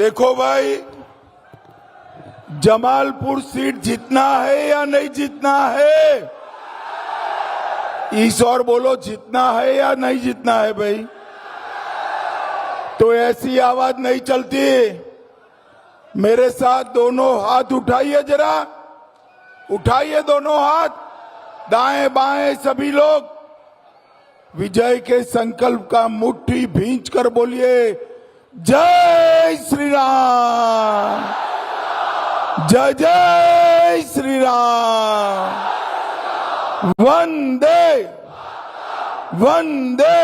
देखो भाई, जमालपुर सीट जीतना है या नहीं जीतना है? इस और बोलो, जीतना है या नहीं जीतना है भाई? तो ऐसी आवाज नहीं चलती। मेरे साथ दोनों हाथ उठाइए, जरा उठाइए दोनों हाथ, दाएं बाएं सभी लोग। विजय के संकल्प का मुट्ठी भींच कर बोलिए, जय श्री राम, जय जय श्री राम, वंदे वंदे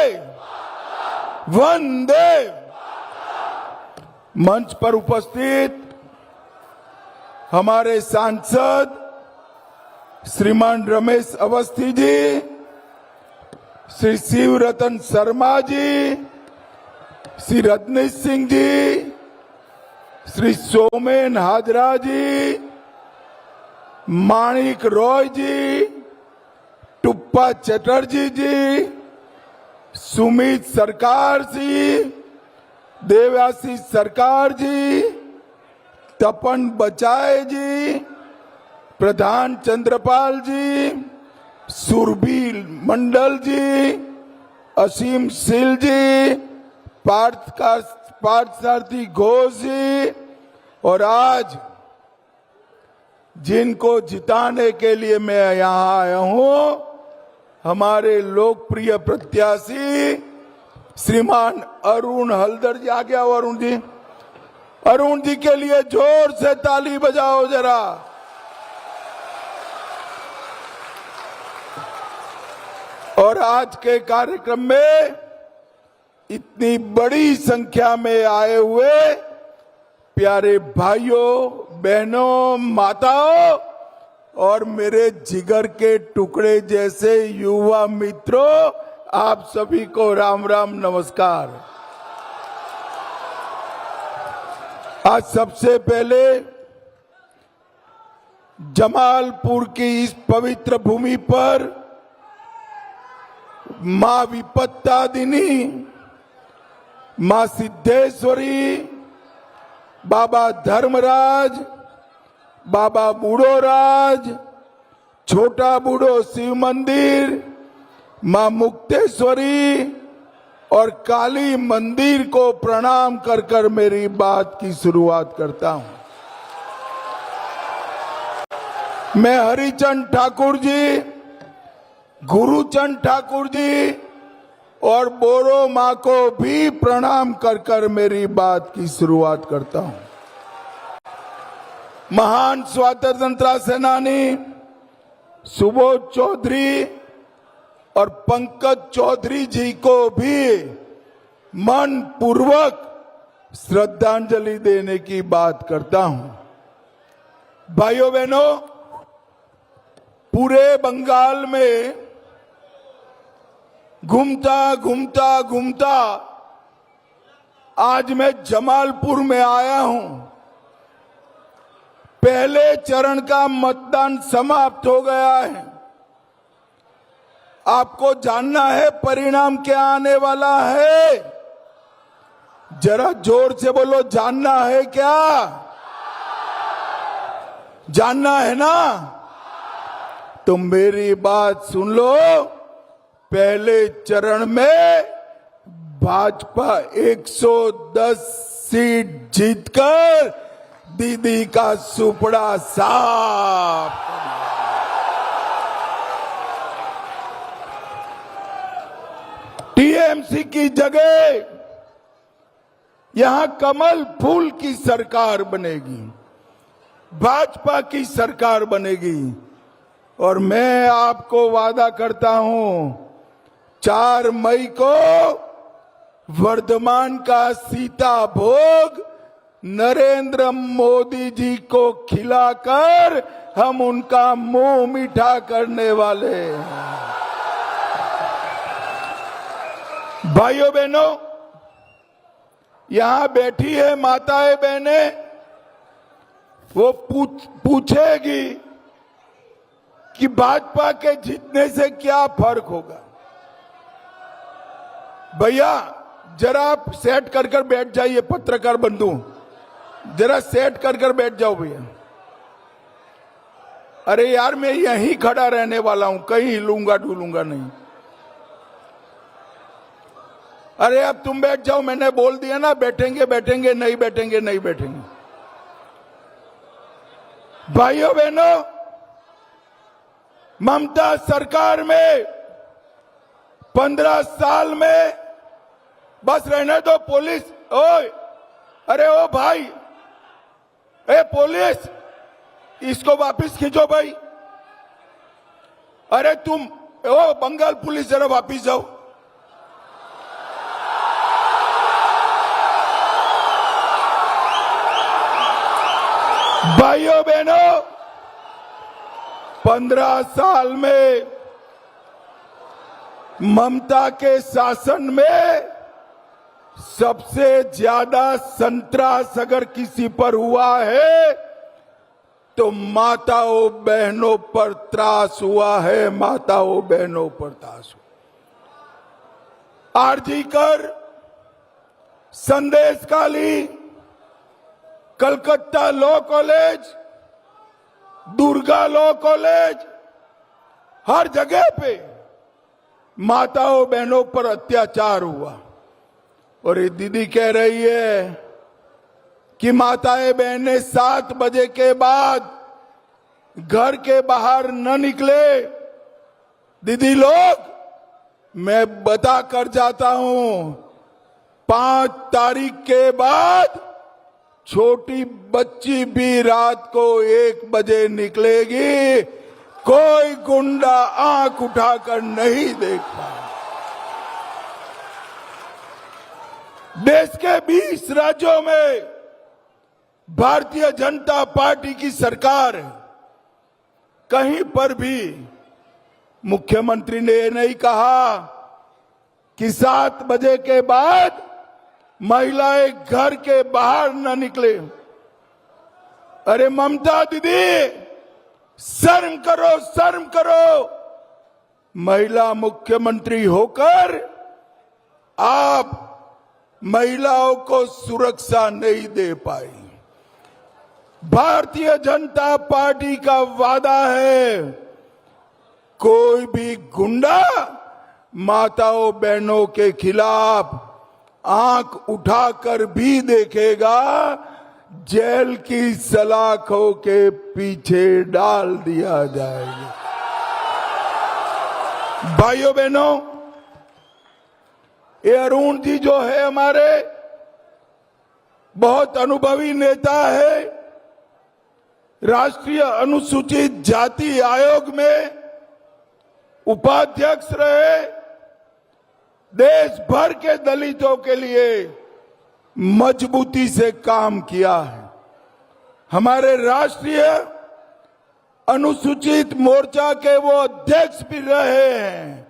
वंदे। मंच पर उपस्थित हमारे सांसद श्रीमान रमेश अवस्थी जी, श्री शिव रतन शर्मा जी, श्री रजनीश सिंह जी, श्री सोमेन हाजरा जी, माणिक रॉय जी, टुप्पा चटर्जी जी, सुमित सरकार जी, देवाशीष सरकार जी, तपन बचाए जी, प्रधान चंद्रपाल जी, सुरभील मंडल जी, असीम सिल जी, पार्थ सारथी घोष जी, और आज जिनको जिताने के लिए मैं यहाँ आया हूँ, हमारे लोकप्रिय प्रत्याशी श्रीमान अरुण हल्दर जी। आ गया अरुण जी। अरुण जी के लिए जोर से ताली बजाओ जरा। और आज के कार्यक्रम में इतनी बड़ी संख्या में आए हुए प्यारे भाइयों, बहनों, माताओं और मेरे जिगर के टुकड़े जैसे युवा मित्रों, आप सभी को राम राम नमस्कार। आज सबसे पहले जमालपुर की इस पवित्र भूमि पर मां विपत्तादिनी, मां सिद्धेश्वरी, बाबा धर्मराज, बाबा बूढ़ोराज, छोटा बूढ़ो शिव मंदिर, मां मुक्तेश्वरी और काली मंदिर को प्रणाम कर कर मेरी बात की शुरुआत करता हूं। मैं हरिचंद ठाकुर जी, गुरुचंद ठाकुर जी और बोरो मां को भी प्रणाम कर कर मेरी बात की शुरुआत करता हूं। महान स्वतंत्रता सेनानी सुबोध चौधरी और पंकज चौधरी जी को भी मन पूर्वक श्रद्धांजलि देने की बात करता हूं। भाइयों बहनों, पूरे बंगाल में घूमता आज मैं जमालपुर में आया हूं। पहले चरण का मतदान समाप्त हो गया है। आपको जानना है परिणाम क्या आने वाला है? जरा जोर से बोलो, जानना है क्या? जानना है ना? तो मेरी बात सुन लो। पहले चरण में भाजपा 110 सीट जीतकर दीदी का सुपड़ा साफ। टीएमसी की जगह यहां कमल फूल की सरकार बनेगी, भाजपा की सरकार बनेगी। और मैं आपको वादा करता हूं, 4 मई को वर्धमान का सीता भोग नरेंद्र मोदी जी को खिलाकर हम उनका मुंह मीठा करने वाले हैं। भाइयों बहनों, यहां बैठी है माताएं बहनें, वो पूछेगी कि भाजपा के जीतने से क्या फर्क होगा। भैया जरा आप सेट कर बैठ जाइए, पत्रकार बंधु। जरा सेट कर बैठ जाओ भैया। अरे यार मैं यहीं खड़ा रहने वाला हूं, कहीं हिलूंगा डुलूंगा नहीं। अरे अब तुम बैठ जाओ, मैंने बोल दिया ना, बैठेंगे बैठेंगे, नहीं बैठेंगे नहीं बैठेंगे। भाइयों बहनों, ममता सरकार में 15 साल में बस रहने दो पुलिस। ओए अरे ओ भाई, ए पुलिस, इसको वापस खींचो भाई। अरे तुम ओ बंगाल पुलिस, जरा वापस जाओ। भाइयों बहनों, 15 साल में ममता के शासन में सबसे ज्यादा संतरास अगर किसी पर हुआ है तो माताओं बहनों पर त्रास हुआ है, माताओं बहनों पर त्रास हुआ। RG Kar, Sandeshkhali, Calcutta law college, Durga law college, हर जगह पे माताओं बहनों पर अत्याचार हुआ। और ये दीदी कह रही है कि माताएं बहनें 7 बजे के बाद घर के बाहर न निकले। दीदी लोग, मैं बता कर जाता हूं, 5 तारीख के बाद छोटी बच्ची भी रात को 1 बजे निकलेगी, कोई गुंडा आंख उठाकर नहीं देख पाएगा। देश के 20 राज्यों में भारतीय जनता पार्टी की सरकार है। कहीं पर भी मुख्यमंत्री ने ये नहीं कहा कि 7 बजे के बाद महिलाएं घर के बाहर न निकले। अरे ममता दीदी, शर्म करो, शर्म करो। महिला मुख्यमंत्री होकर आप महिलाओं को सुरक्षा नहीं दे पाई। भारतीय जनता पार्टी का वादा है, कोई भी गुंडा माताओं बहनों के खिलाफ आंख उठाकर भी देखेगा, जेल की सलाखों के पीछे डाल दिया जाएगा। भाइयों बहनों, ये अरुण जी जो है हमारे बहुत अनुभवी नेता है, राष्ट्रीय अनुसूचित जाति आयोग में उपाध्यक्ष रहे, देश भर के दलितों के लिए मजबूती से काम किया है। हमारे राष्ट्रीय अनुसूचित मोर्चा के वो अध्यक्ष भी रहे हैं।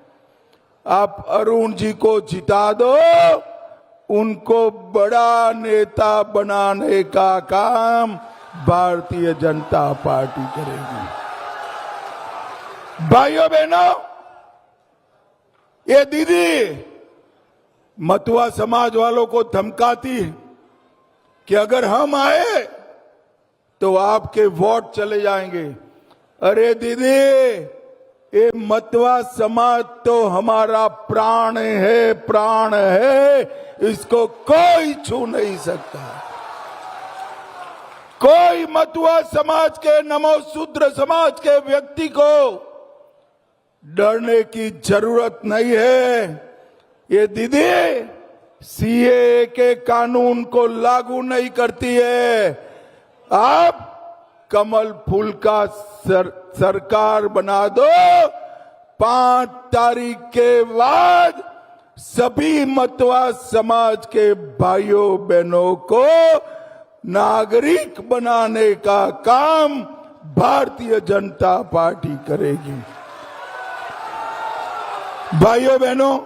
आप अरुण जी को जिता दो, उनको बड़ा नेता बनाने का काम भारतीय जनता पार्टी करेगी। भाइयों बहनों, ये दीदी मतुआ समाज वालों को धमकाती है कि अगर हम आए तो आपके वोट चले जाएंगे। अरे दीदी, ये मतुआ समाज तो हमारा प्राण है, प्राण है, इसको कोई छू नहीं सकता। कोई मतुआ समाज के, नमोशूद्र समाज के व्यक्ति को डरने की जरूरत नहीं है। ये दीदी सीए के कानून को लागू नहीं करती है। आप कमल फूल का सरकार बना दो, 5 तारीख के बाद सभी मतुआ समाज के भाइयों बहनों को नागरिक बनाने का काम भारतीय जनता पार्टी करेगी। भाइयों बहनों,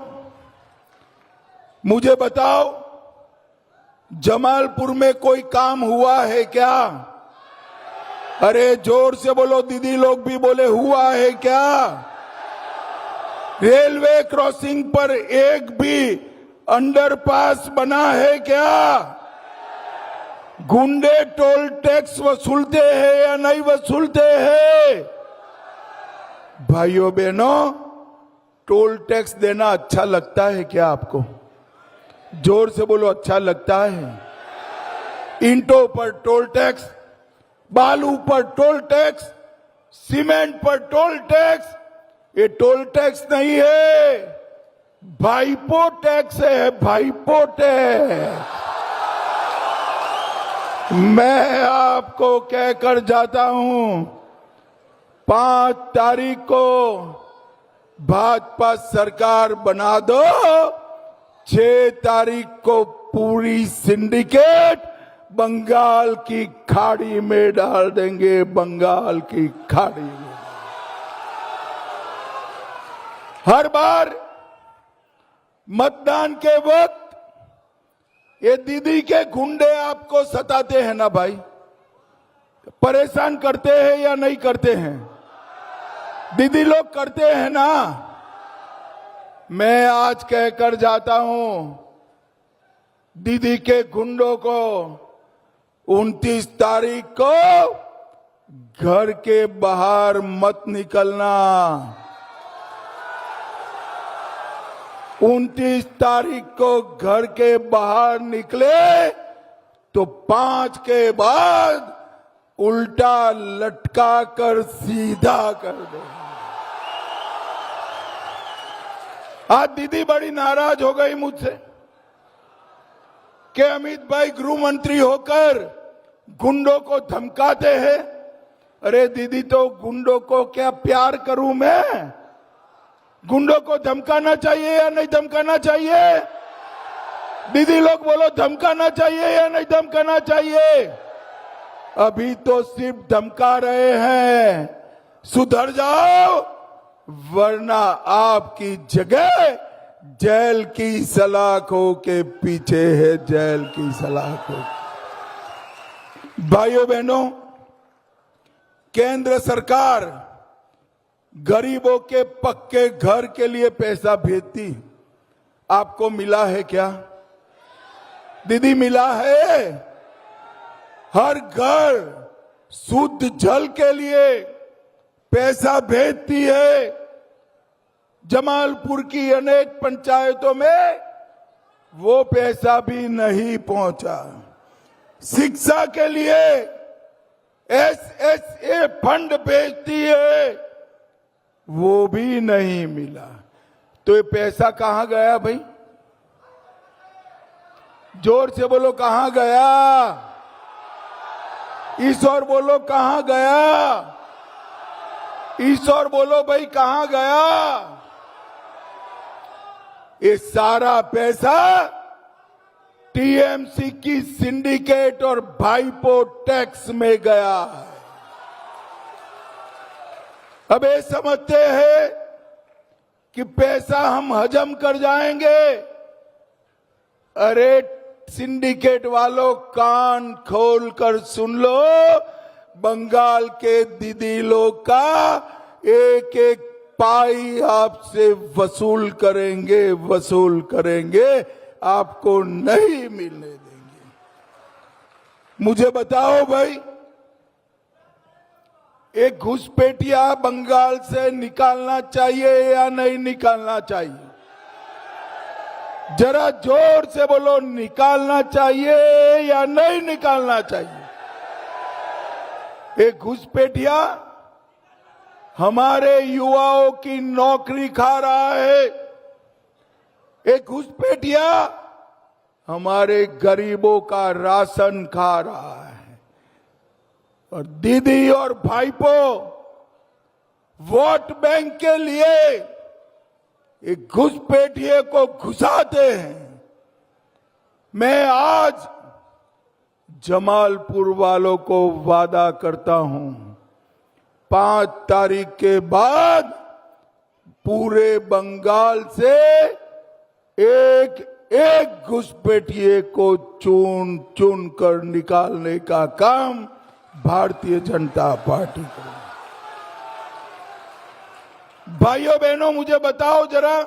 मुझे बताओ, जमालपुर में कोई काम हुआ है क्या? अरे जोर से बोलो, दीदी लोग भी बोले, हुआ है क्या? रेलवे क्रॉसिंग पर एक भी अंडरपास बना है क्या? गुंडे टोल टैक्स वसूलते हैं या नहीं वसूलते हैं? भाइयों बहनों, टोल टैक्स देना अच्छा लगता है क्या आपको? जोर से बोलो, अच्छा लगता है? ईंटों पर टोल टैक्स, बालू पर टोल टैक्स, सीमेंट पर टोल टैक्स, ये टोल टैक्स नहीं है, भाईपो टैक्स है, भाईपो टैक्स। मैं आपको कहकर जाता हूं, 5 तारीख को भाजपा सरकार बना दो, 6 तारीख को पूरी सिंडिकेट बंगाल की खाड़ी में डाल देंगे, बंगाल की खाड़ी में। हर बार मतदान के वक्त ये दीदी के गुंडे आपको सताते हैं ना भाई, परेशान करते हैं या नहीं करते हैं? दीदी लोग करते हैं ना। मैं आज कहकर जाता हूं, दीदी के गुंडों को 29 तारीख को घर के बाहर मत निकलना। 29 तारीख को घर के बाहर निकले तो 5 के बाद उल्टा लटका कर सीधा कर दे। आज दीदी बड़ी नाराज हो गई मुझसे कि अमित भाई गृह मंत्री होकर गुंडों को धमकाते हैं। अरे दीदी, तो गुंडों को क्या प्यार करूं मैं? गुंडों को धमकाना चाहिए या नहीं धमकाना चाहिए? दीदी लोग बोलो, धमकाना चाहिए या नहीं धमकाना चाहिए? अभी तो सिर्फ धमका रहे हैं। सुधर जाओ, वरना आपकी जगह जेल की सलाखों के पीछे है, जेल की सलाखों। भाइयों बहनों, केंद्र सरकार गरीबों के पक्के घर के लिए पैसा भेजती, आपको मिला है क्या? दीदी, मिला है? हर घर शुद्ध जल के लिए पैसा भेजती है। जमालपुर की अनेक पंचायतों में वो पैसा भी नहीं पहुंचा। शिक्षा के लिए SSA फंड भेजती है, वो भी नहीं मिला। तो ये पैसा कहां गया भाई? जोर से बोलो, कहां गया? ईश्वर बोलो, कहां गया? ईश्वर बोलो भाई, कहां गया? ये सारा पैसा टीएमसी की सिंडिकेट और भाईपो टैक्स में गया है। अब ये समझते हैं कि पैसा हम हजम कर जाएंगे। अरे सिंडिकेट वालों, कान खोल कर सुन लो, बंगाल के दीदी लोग का एक एक पाई आपसे वसूल करेंगे, वसूल करेंगे, आपको नहीं मिलने देंगे। मुझे बताओ भाई, एक घुसपैठिया बंगाल से निकालना चाहिए या नहीं निकालना चाहिए? जरा जोर से बोलो, निकालना चाहिए या नहीं निकालना चाहिए? एक घुसपैठिया हमारे युवाओं की नौकरी खा रहा है। एक घुसपैठिया हमारे गरीबों का राशन खा रहा है। और दीदी और भाईपो वोट बैंक के लिए एक घुसपैठिए को घुसाते हैं। मैं आज जमालपुर वालों को वादा करता हूं, 5 तारीख के बाद पूरे बंगाल से एक एक घुसपैठिए को चुन चुन कर निकालने का काम भारतीय जनता पार्टी करेगी। भाइयों बहनों, मुझे बताओ जरा,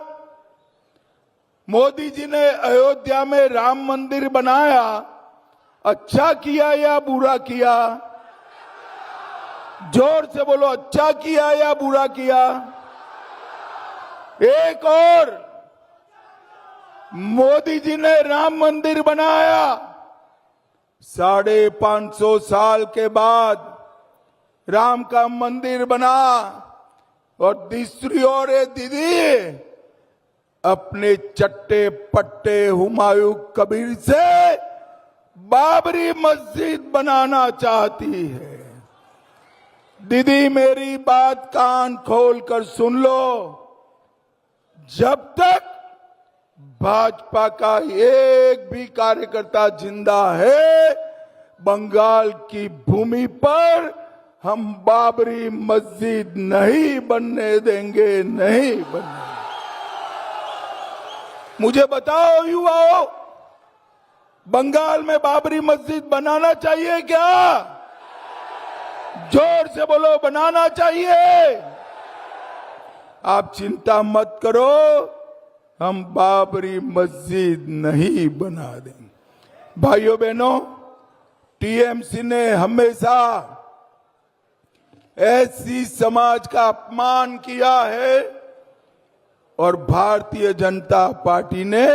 मोदी जी ने अयोध्या में राम मंदिर बनाया, अच्छा किया या बुरा किया? जोर से बोलो, अच्छा किया या बुरा किया? एक और, मोदी जी ने राम मंदिर बनाया, 550 साल के बाद राम का मंदिर बना। और दूसरी ओर दीदी अपने चट्टे पट्टे हुमायूं कबीर से बाबरी मस्जिद बनाना चाहती है। दीदी मेरी बात कान खोल कर सुन लो, जब तक भाजपा का एक भी कार्यकर्ता जिंदा है, बंगाल की भूमि पर हम बाबरी मस्जिद नहीं बनने देंगे, नहीं बनने। मुझे बताओ युवाओं, बंगाल में बाबरी मस्जिद बनाना चाहिए क्या? जोर से बोलो, बनाना चाहिए। आप चिंता मत करो, हम बाबरी मस्जिद नहीं बना देंगे। भाइयों बहनों, टीएमसी ने हमेशा एससी समाज का अपमान किया है और भारतीय जनता पार्टी ने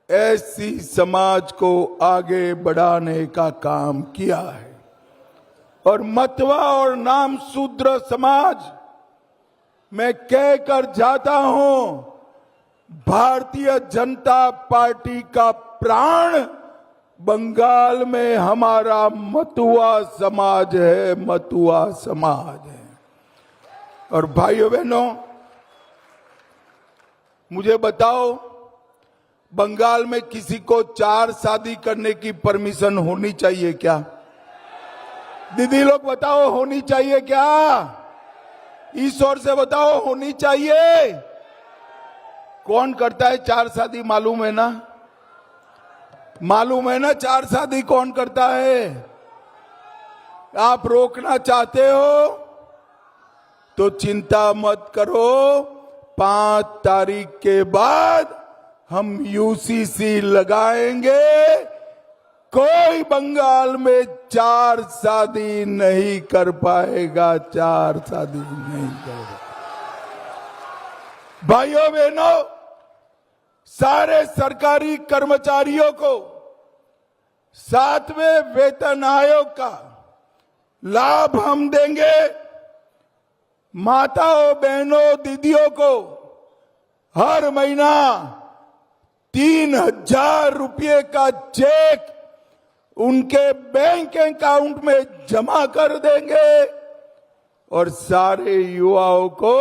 एससी समाज को आगे बढ़ाने का काम किया है। और मतवा और नाम शूद्र समाज, मैं कहकर जाता हूं, भारतीय जनता पार्टी का प्राण बंगाल में हमारा मतुआ समाज है, मतुआ समाज है। और भाइयों बहनों, मुझे बताओ, बंगाल में किसी को 4 शादी करने की परमिशन होनी चाहिए क्या? दीदी लोग बताओ, होनी चाहिए क्या? इस ओर से बताओ, होनी चाहिए? कौन करता है 4 शादी? मालूम है ना? मालूम है ना 4 शादी कौन करता है? आप रोकना चाहते हो तो चिंता मत करो, 5 तारीख के बाद हम यूसीसी लगाएंगे। कोई बंगाल में 4 शादी नहीं कर पाएगा, 4 शादी नहीं करेगा। भाइयों बहनों, सारे सरकारी कर्मचारियों को 7वें वेतन आयोग का लाभ हम देंगे। माताओं बहनों दीदियों को हर महीना 3,000 रुपये का चेक उनके बैंक अकाउंट में जमा कर देंगे। और सारे युवाओं को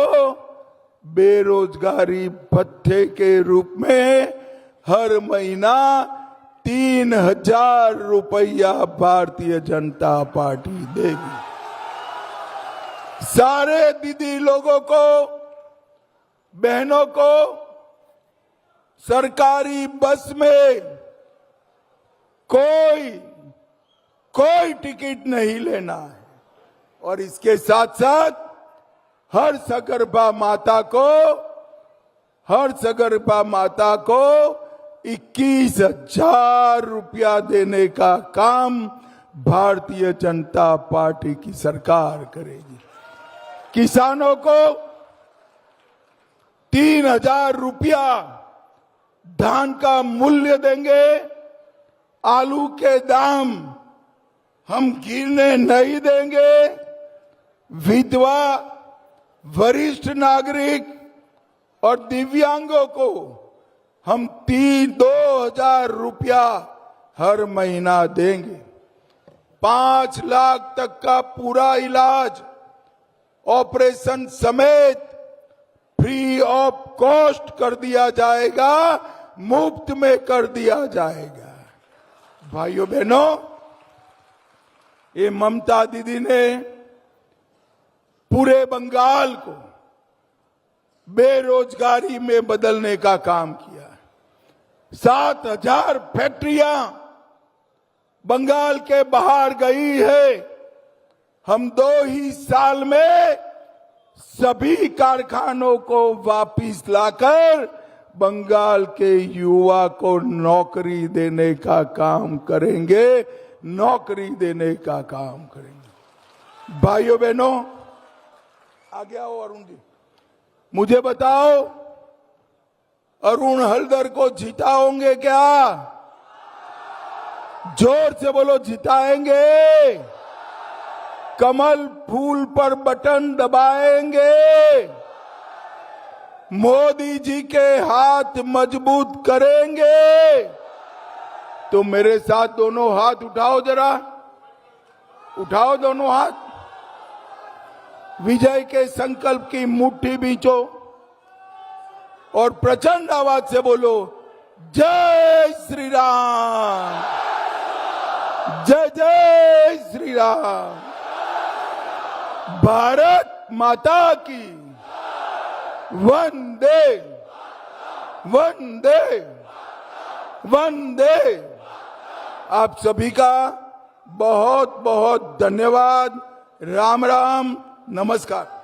बेरोजगारी भत्ते के रूप में हर महीना 3,000 रुपया भारतीय जनता पार्टी देगी। सारे दीदी लोगों को, बहनों को सरकारी बस में कोई टिकट नहीं लेना है। और इसके साथ साथ हर सगर्भा माता को 21,000 रुपया देने का काम भारतीय जनता पार्टी की सरकार करेगी। किसानों को 3,000 रुपया धान का मूल्य देंगे। आलू के दाम हम गिरने नहीं देंगे। विधवा, वरिष्ठ नागरिक और दिव्यांगों को हम 2,000 रुपया हर महीना देंगे। 5 लाख तक का पूरा इलाज ऑपरेशन समेत फ्री ऑफ कॉस्ट कर दिया जाएगा, मुफ्त में कर दिया जाएगा। भाइयों बहनों, ये ममता दीदी ने पूरे बंगाल को बेरोजगारी में बदलने का काम किया। 7,000 फैक्ट्रियां बंगाल के बाहर गई है। हम 2 ही साल में सभी कारखानों को वापिस लाकर बंगाल के युवा को नौकरी देने का काम करेंगे, नौकरी देने का काम करेंगे। भाइयों बहनों, आगे आओ अरुण जी, मुझे बताओ अरुण हल्दर को जिताओगे क्या? जोर से बोलो, जिताएंगे। कमल फूल पर बटन दबाएंगे। मोदी जी के हाथ मजबूत करेंगे। तो मेरे साथ दोनों हाथ उठाओ, जरा उठाओ दोनों हाथ। विजय के संकल्प की मुट्ठी बींचो और प्रचंड आवाज से बोलो, जय श्री राम, जय जय श्री राम, भारत माता की वंदे वंदे वंदे। आप सभी का बहुत बहुत धन्यवाद। राम राम, नमस्कार।